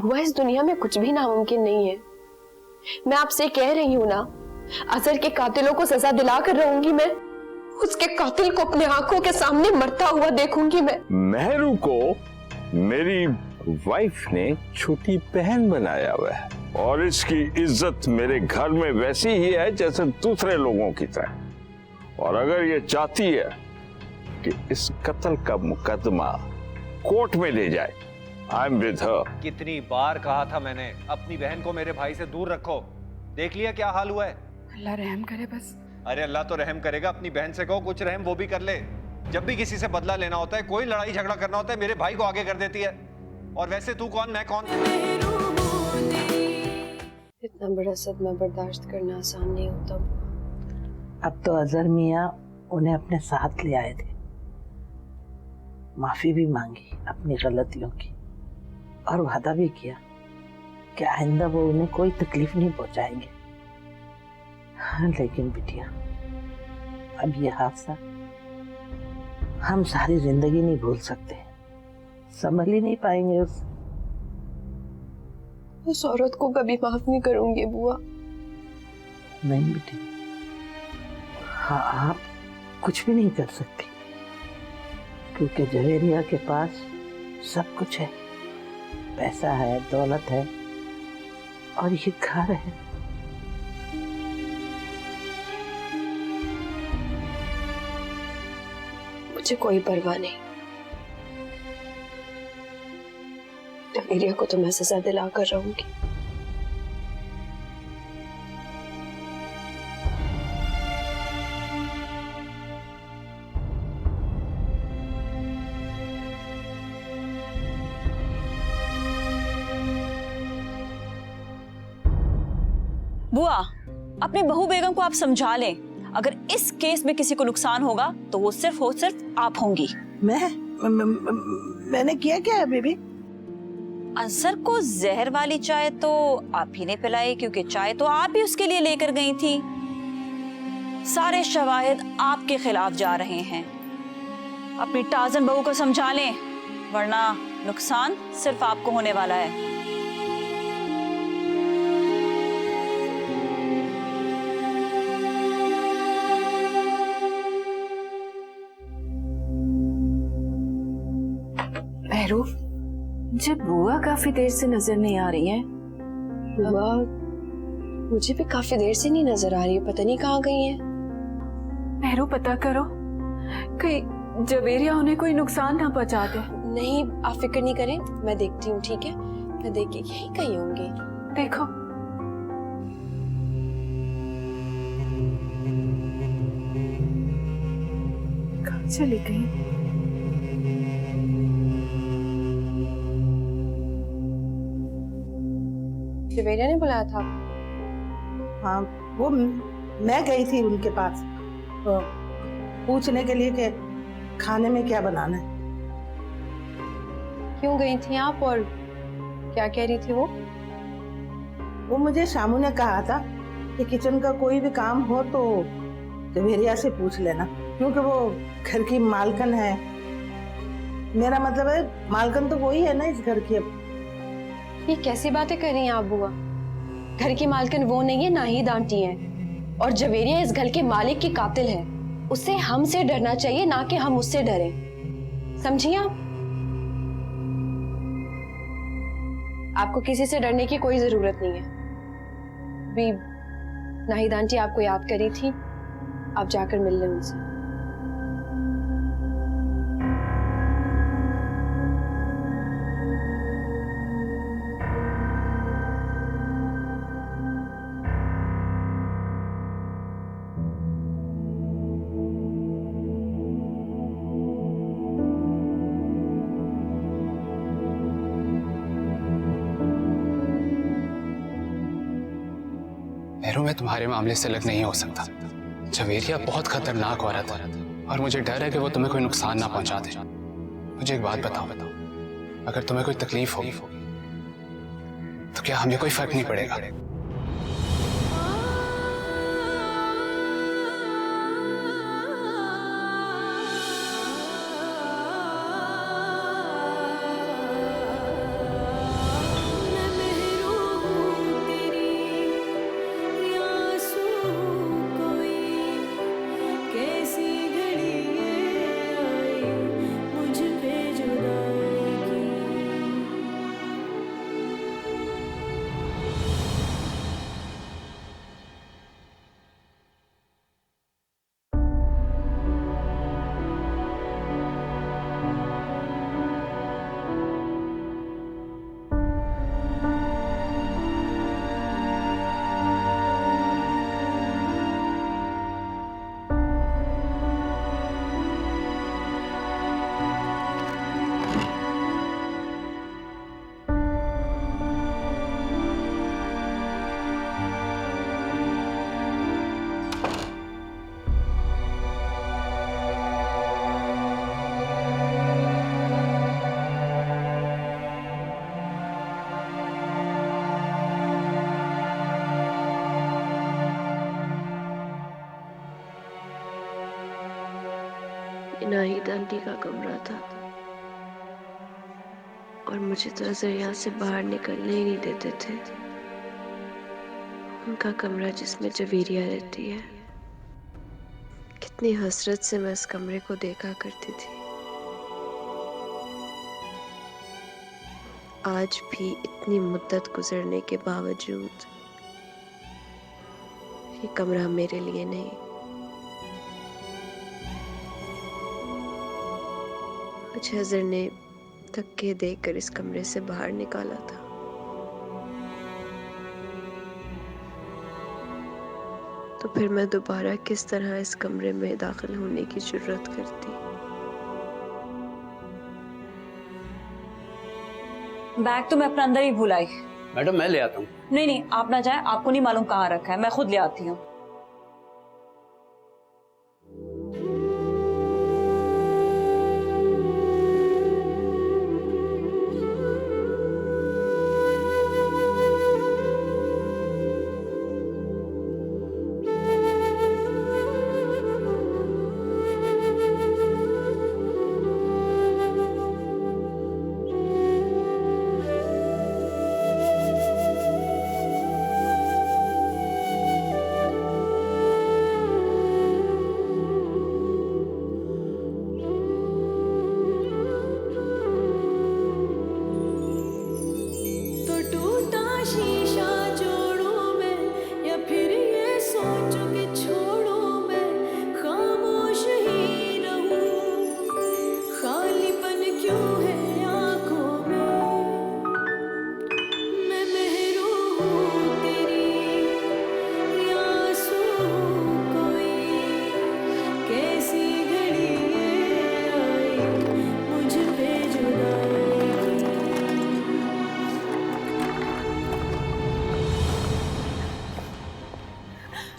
बुआ, इस दुनिया में कुछ भी नामुमकिन नहीं है। मैं आपसे कह रही हूँ ना, अजहर के कातिलों को सजा दिला कर रहूंगी मैं। उसके कातिल को अपने आंखों के सामने मरता हुआ देखूंगी मैं। मेहरू को मेरी वाइफ ने छोटी बहन बनाया हुआ है और इसकी इज्जत मेरे घर में वैसी ही है जैसे दूसरे लोगों की तरह। और अगर ये चाहती है कि इस कत्ल का मुकदमा कोर्ट में ले जाए, आई एम विद हर। कितनी बार कहा था मैंने, अपनी बहन को मेरे भाई से दूर रखो। देख लिया क्या हाल हुआ है। अल्लाह रहम करे बस। अरे अल्लाह तो रहम करेगा, अपनी बहन से कहो कुछ रहम वो भी कर ले। जब भी किसी से बदला लेना होता है, कोई लड़ाई झगड़ा करना होता है, मेरे भाई को आगे कर देती है। और वैसे तू कौन, मैं कौन? इतना बड़ा सदमा बर्दाश्त करना आसान नहीं होता। अब तो अजहर मियाँ उन्हें अपने साथ ले आए थे, माफी भी मांगी अपनी गलतियों की और वादा भी किया कि आइंदा वो उन्हें कोई तकलीफ नहीं पहुंचाएंगे। लेकिन बिटिया, अब ये हादसा हम सारी जिंदगी नहीं भूल सकते, संभल ही नहीं पाएंगे उस औरत को कभी माफ नहीं करूंगी बुआ। नहीं बेटी, हाँ आप कुछ भी नहीं कर सकती, क्योंकि जवेरिया के पास सब कुछ है, पैसा है, दौलत है और ये घर है। मुझे कोई परवाह नहीं। जवेरिया को तो मैं सजा दिला कर रहूंगी। बुआ, अपनी बहू बेगम को आप समझा लें, अगर इस केस में किसी को नुकसान होगा तो वो सिर्फ आप होंगी। मैंने किया क्या है बेबी? अजहर को जहर वाली चाय तो आप ही ने पिलाई, क्योंकि चाय तो आप ही उसके लिए लेकर गई थी। सारे शवाहिद आपके खिलाफ जा रहे हैं। अपनी टाजन बहू को समझा लें, वरना नुकसान सिर्फ आपको होने वाला है। मेहरू, मुझे बुआ काफी देर से नजर नहीं आ रही है। बुआ मुझे भी काफी देर से नहीं नजर आ रही है, पता नहीं कहाँ गई है। मेहरू, पता करो कहीं जवेरिया उन्हें कोई नुकसान ना पहुंचा दे। नहीं, आप फिक्र नहीं करें, मैं देखती हूँ, ठीक है? मैं देख के यही कहीं होंगी। देखो, कहाँ चली गई? जवेरिया ने बुलाया था? हाँ, वो मैं गई थी उनके पास तो पूछने के लिए कि खाने में क्या बनाना है। क्यों गई थी आप और क्या कह रही थी वो मुझे शामू ने कहा था कि किचन का कोई भी काम हो तो जवेरिया से पूछ लेना, क्योंकि वो घर की मालकन है। मेरा मतलब है मालकन तो वही है ना इस घर की। अब ये कैसी बातें कर रही हैं आप बुआ? घर की मालकिन वो नहीं है, ना ही दांटी है। और जवेरिया इस घर के मालिक की कातिल है। उसे हमसे डरना चाहिए, ना कि हम उससे डरें। समझिए आप? आपको किसी से डरने की कोई जरूरत नहीं है। भी नाहिद आंटी आपको याद करी थी, आप जाकर मिल लें उनसे। मेहरू, मैं तुम्हारे मामले से अलग नहीं हो सकता। जवेरिया बहुत खतरनाक औरत है और मुझे डर है कि वो तुम्हें कोई नुकसान ना पहुंचा दे। मुझे एक बात बताओ, अगर तुम्हें कोई तकलीफ होगी तो क्या हमें कोई फर्क नहीं पड़ेगा? नाहिद आंटी का कमरा था और मुझे तो अजहर यहाँ से बाहर निकलने ही नहीं देते थे। उनका कमरा जिसमें जवेरिया रहती है। कितनी हसरत से मैं इस कमरे को देखा करती थी। आज भी इतनी मुद्दत गुजरने के बावजूद ये कमरा मेरे लिए नहीं। मुझे अजहर ने धक्के देकर इस कमरे से बाहर निकाला था। तो फिर मैं दोबारा किस तरह इस कमरे में दाखिल होने की जुर्रत करती। बैग तो मैं अपने अंदर ही भूल आई। मैडम मैं ले आता हूँ। नहीं नहीं, आप ना जाए, आपको नहीं मालूम कहाँ रखा है, मैं खुद ले आती हूँ।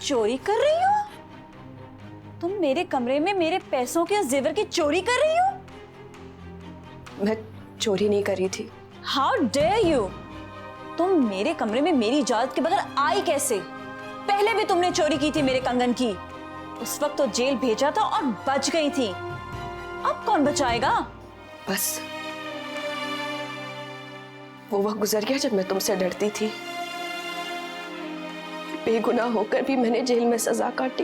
चोरी कर रही हो तुम? मेरे कमरे में मेरे पैसों के जेवर की चोरी कर रही हो? मैं चोरी नहीं करी थी। How dare you! तुम मेरे कमरे में मेरी इजाजत के बगैर आई कैसे? पहले भी तुमने चोरी की थी मेरे कंगन की। उस वक्त तो जेल भेजा था और बच गई थी। अब कौन बचाएगा? बस वो वक्त गुजर गया जब मैं तुमसे डरती थी। बेगुनाह होकर भी मैंने जेल में सजा काटी,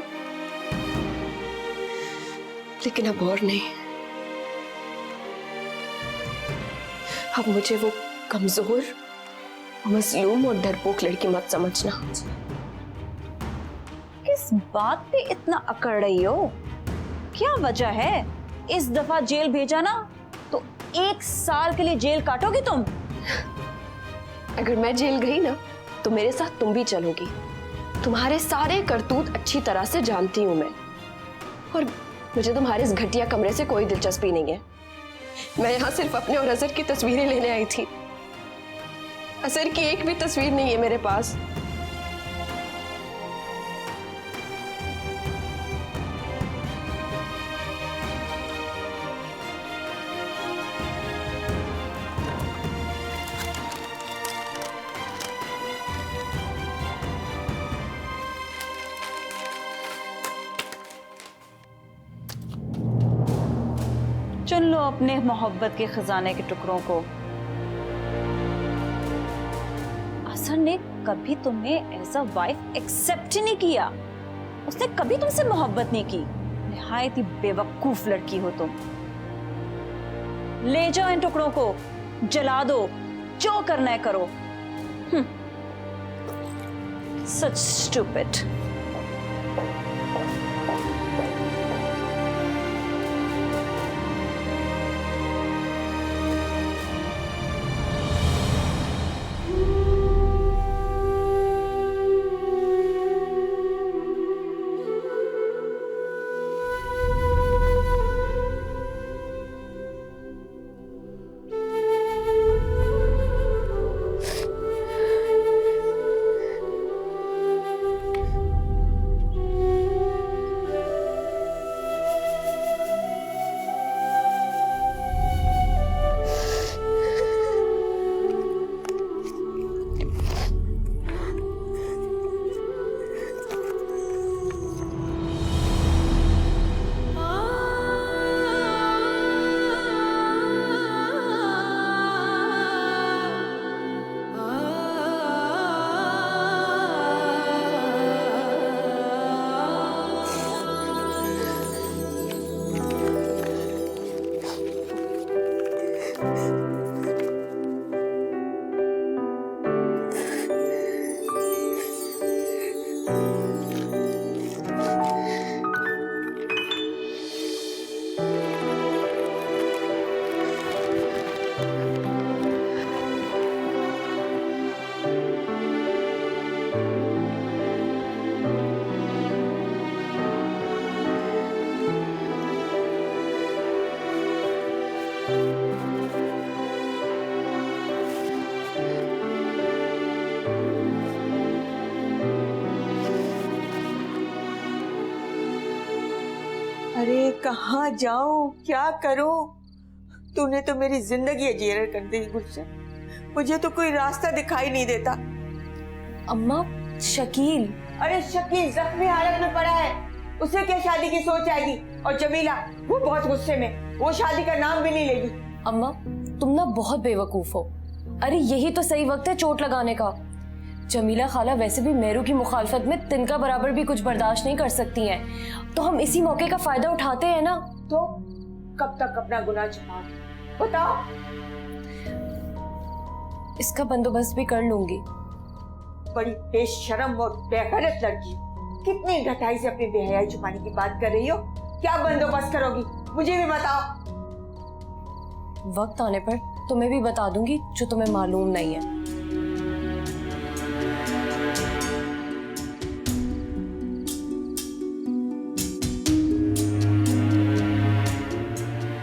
लेकिन अब और नहीं। अब मुझे वो कमजोर, मजलूम और डरपोक लड़की मत समझना। किस बात पे इतना अकड़ रही हो? क्या वजह है? इस दफा जेल भेजा ना तो 1 साल के लिए जेल काटोगी तुम। अगर मैं जेल गई ना तो मेरे साथ तुम भी चलोगी। तुम्हारे सारे करतूत अच्छी तरह से जानती हूं मैं, और मुझे तुम्हारे इस घटिया कमरे से कोई दिलचस्पी नहीं है। मैं यहाँ सिर्फ अपने और अजहर की तस्वीरें लेने आई थी। अजहर की एक भी तस्वीर नहीं है मेरे पास। चुन लो अपने मोहब्बत के खजाने के टुकड़ों को। अजहर ने कभी तुम्हें एज अ वाइफ एक्सेप्ट ही नहीं किया। उसने कभी तुमसे मोहब्बत नहीं की। निहायत ही बेवकूफ लड़की हो तुम। ले जाओ इन टुकड़ों को, जला दो, जो करना है करो। सच स्टूपिड। कहाँ जाऊं, क्या करूं? तूने तो मेरी जिंदगी अजीर कर दी गुलशन। मुझे तो कोई रास्ता दिखाई नहीं देता। अम्मा, शकील। अरे शकील जख्मी हालत में पड़ा है, उसे क्या शादी की सोच आएगी? और जमीला वो बहुत गुस्से में, वो शादी का नाम भी नहीं लेगी। अम्मा, तुम ना बहुत बेवकूफ हो। अरे यही तो सही वक्त है चोट लगाने का। जमीला खाला वैसे भी मेरू की मुखालफत में तिनका बराबर भी कुछ बर्दाश्त नहीं कर सकती हैं, तो हम इसी मौके का फायदा उठाते हैं ना। तो कब तक अपना गुनाह छुपाओ, बताओ? इसका बंदोबस्त भी कर लूंगी। बड़ी बेशर्म और बेगैरत लड़की, कितनी घटाई से अपनी बेहयाई छुपाने की बात कर रही हो। क्या बंदोबस्त करोगी, मुझे भी बताओ। वक्त आने पर तुम्हें भी बता दूंगी जो तुम्हें मालूम नहीं है।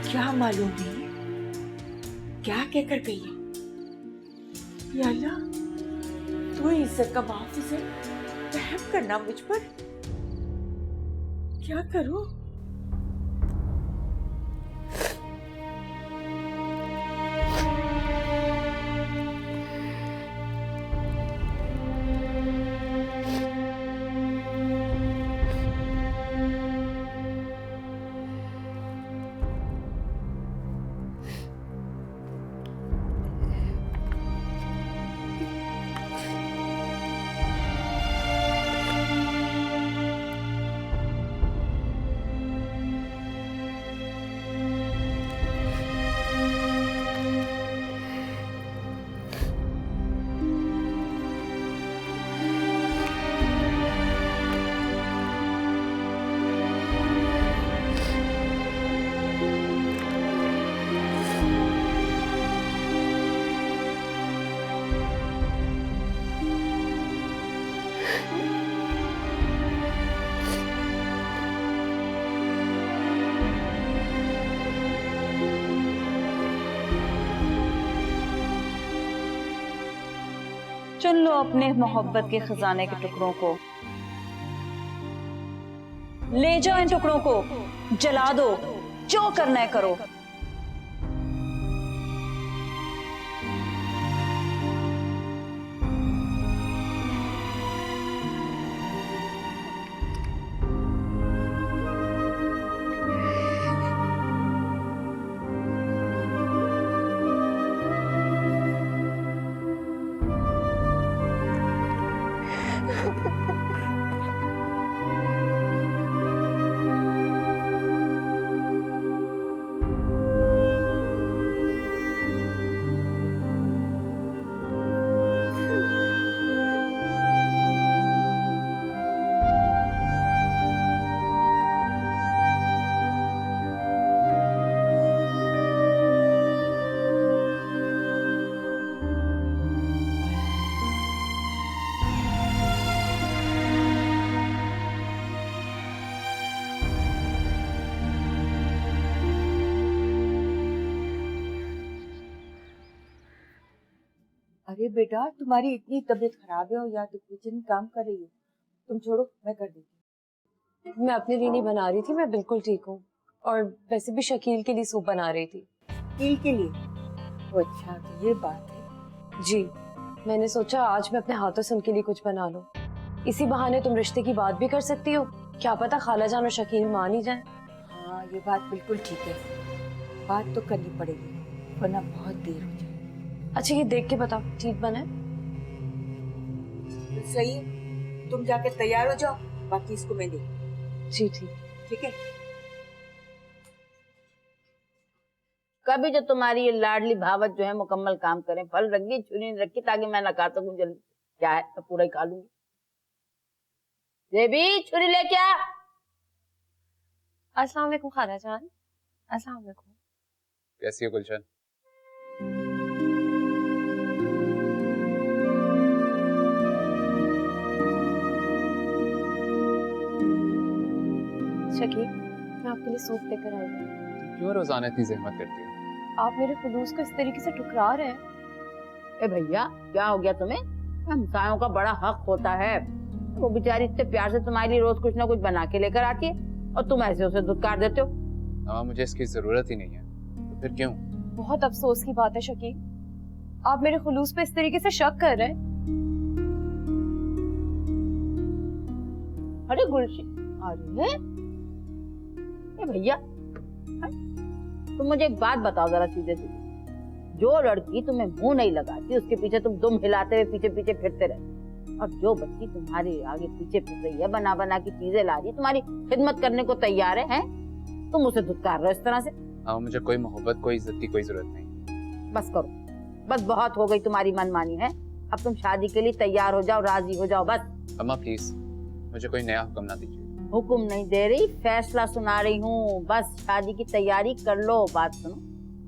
क्या मालूम नहीं, क्या कहकर गई है? या अल्लाह, तू इज्जत का मुहाफिज है, रहम करना मुझ पर। क्या करूं? चुन लो अपने मोहब्बत के खजाने के टुकड़ों को, ले जाओ इन टुकड़ों को, जला दो, जो करना है करो। अरे बेटा, तुम्हारी इतनी तबीयत खराब है और या तो किचन में काम कर रही हो। तुम छोड़ो, मैं कर देती हूँ। मैं अपने लिए नहीं बना रही थी, मैं बिल्कुल ठीक हूँ। और वैसे भी शकील के लिए सूप बना रही थी। शकील के लिए? तो अच्छा, तो ये बात है। जी, मैंने सोचा आज मैं अपने हाथों से उनके लिए कुछ बना लूं। इसी बहाने तुम रिश्ते की बात भी कर सकती हो, क्या पता खाला जान और शकील मान ही जाए। हाँ, ये बात बिल्कुल ठीक है, बात तो करनी पड़ेगी वरना बहुत देर हो जाए। अच्छा, ये देख के बताओ ठीक बना है? सही है, तुम जाके तैयार हो जाओ, बाकी इसको मैं देखूं। जी ठीक। ठीक है। कभी जो तुम्हारी ये लाडली भावत जो है मुकम्मल काम करें। फल रखी, छुरी नहीं रखी ताकि मैं ना खा सकूं जल्दी। क्या है, मैं पूरा ही खा लूंगी। देवी, छुरी लेके आ। अस्सलाम वालेकुम खाला जान। अस्सलाम वालेकुम। कैसी हो गुलशन? शकील, मैं आपके लिए सूप लेकर आई हूँ। क्यों रोजाना इतनी जहमत करती हो? आप मेरे खुलूस को इस तरीके से ठुकरा रहे हैं। ए भैया, क्या हो गया तुम्हें? हमसायों का बड़ा हक होता है। वो बेचारी इतने प्यार से तुम्हारे लिए रोज कुछ ना कुछ बना के लेकर आती है और तुम ऐसे उसे धुतकार देते हो। हाँ, मुझे इसकी जरूरत ही नहीं है, तो फिर क्यों? बहुत अफसोस की बात है शकील, आप मेरे खुलूस पे इस तरीके से शक कर रहे हैं। अरे गुलशन, अरे ए भैया, तुम मुझे एक बात बताओ जरा सीधे सीधे, जो लड़की तुम्हें मुंह नहीं लगाती उसके पीछे तुम दुम हिलाते हुए पीछे पीछे फिरते रहते, और जो बच्ची तुम्हारे आगे पीछे फिर रही है, बना बना की चीजें ला रही है, तुम्हारी खिदमत करने को तैयार है, तुम उसे धुतकार रहे हो इस तरह से। हाँ, मुझे कोई मोहब्बत, कोई इज्जत की कोई जरूरत नहीं। बस करो, बस बहुत हो गई तुम्हारी मनमानी है। अब तुम शादी के लिए तैयार हो जाओ, राजी हो जाओ बस। अम्मा प्लीज, मुझे कोई नया हुक्म ना दीजिए। हुक्म नहीं दे रही, फैसला सुना रही हूँ। बस शादी की तैयारी कर लो। बात सुनो,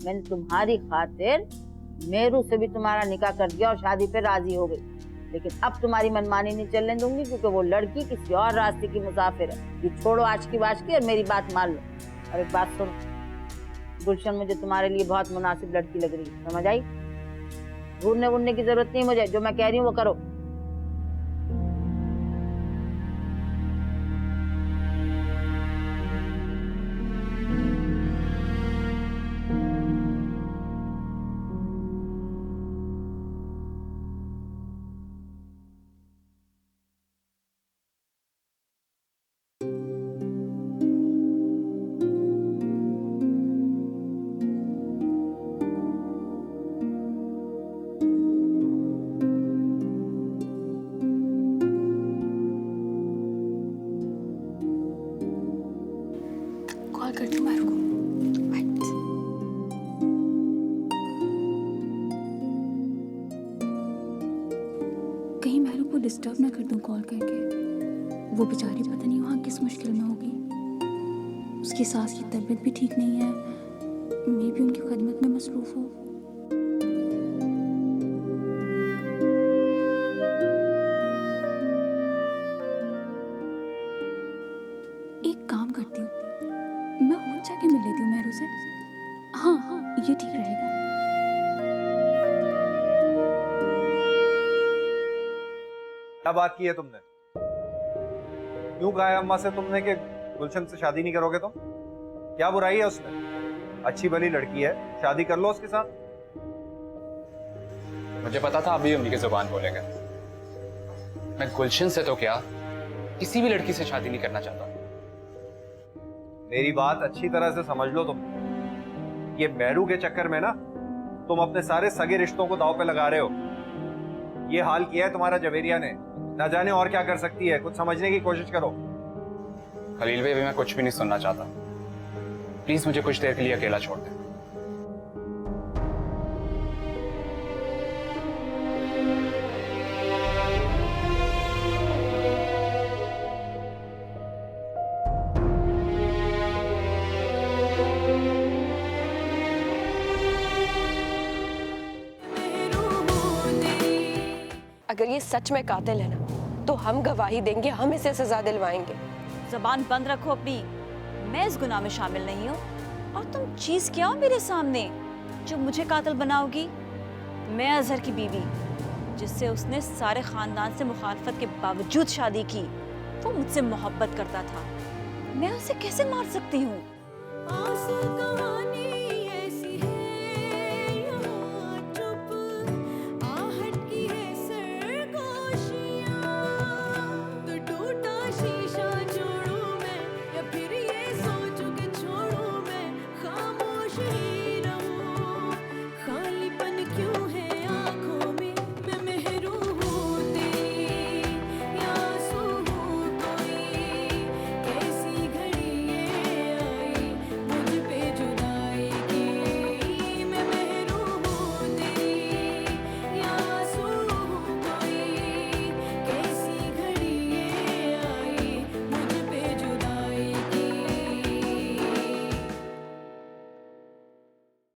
मैंने तुम्हारी खातिर मेरू से भी तुम्हारा निकाह कर दिया और शादी पे राजी हो गई, लेकिन अब तुम्हारी मनमानी नहीं चलने दूंगी, क्योंकि वो लड़की किसी और रास्ते की मुसाफिर है। ये छोड़ो आज की बात की और मेरी बात मान लो। और एक बात सुनो गुलशन, मुझे तुम्हारे लिए बहुत मुनासिब लड़की लग रही है, समझ आई? घूरने वूरने की जरूरत नहीं मुझे, जो मैं कह रही हूँ वो करो। कॉल करती हूँ मेरू को। कहीं मेरू को डिस्टर्ब ना कर दूं कॉल करके। वो बेचारी पता नहीं वहाँ किस मुश्किल में होगी। उसकी सास की तबीयत भी ठीक नहीं है, मैं भी उनकी खिदमत में मसरूफ हूँ। एक काम करती हूँ, मैं खुद जाके मिल लेती हूँ मेरू से। हाँ हाँ, ये ठीक रहेगा। क्या बात की है तुमने? क्यों कहा है अम्मा से तुमने कि गुलशन से शादी नहीं करोगे तुम? क्या बुराई है उसमें? अच्छी भली लड़की है, शादी कर लो उसके साथ। मुझे पता था अभी उनकी जुबान बोलेंगे। मैं गुलशन से तो क्या, किसी भी लड़की से शादी नहीं करना चाहता। मेरी बात अच्छी तरह से समझ लो तुम। ये मेरू के चक्कर में ना तुम अपने सारे सगे रिश्तों को दांव पे लगा रहे हो। ये हाल किया है तुम्हारा जवेरिया ने, ना जाने और क्या कर सकती है। कुछ समझने की कोशिश करो। खलील भाई, मैं कुछ भी नहीं सुनना चाहता। प्लीज मुझे कुछ देर के लिए अकेला छोड़ दें। अगर ये सच में कातिल है ना, तो हम गवाही देंगे, हम इसे सजा दिलवाएंगे। जबान बंद रखो अपनी। मैं इस गुनाह में शामिल नहीं हूँ, और तुम चीज क्या हो मेरे सामने जो मुझे कातिल बनाओगी? मैं अजहर की बीवी, जिससे उसने सारे खानदान से मुखालफत के बावजूद शादी की, वो मुझसे मोहब्बत करता था। मैं उसे कैसे मार सकती हूँ?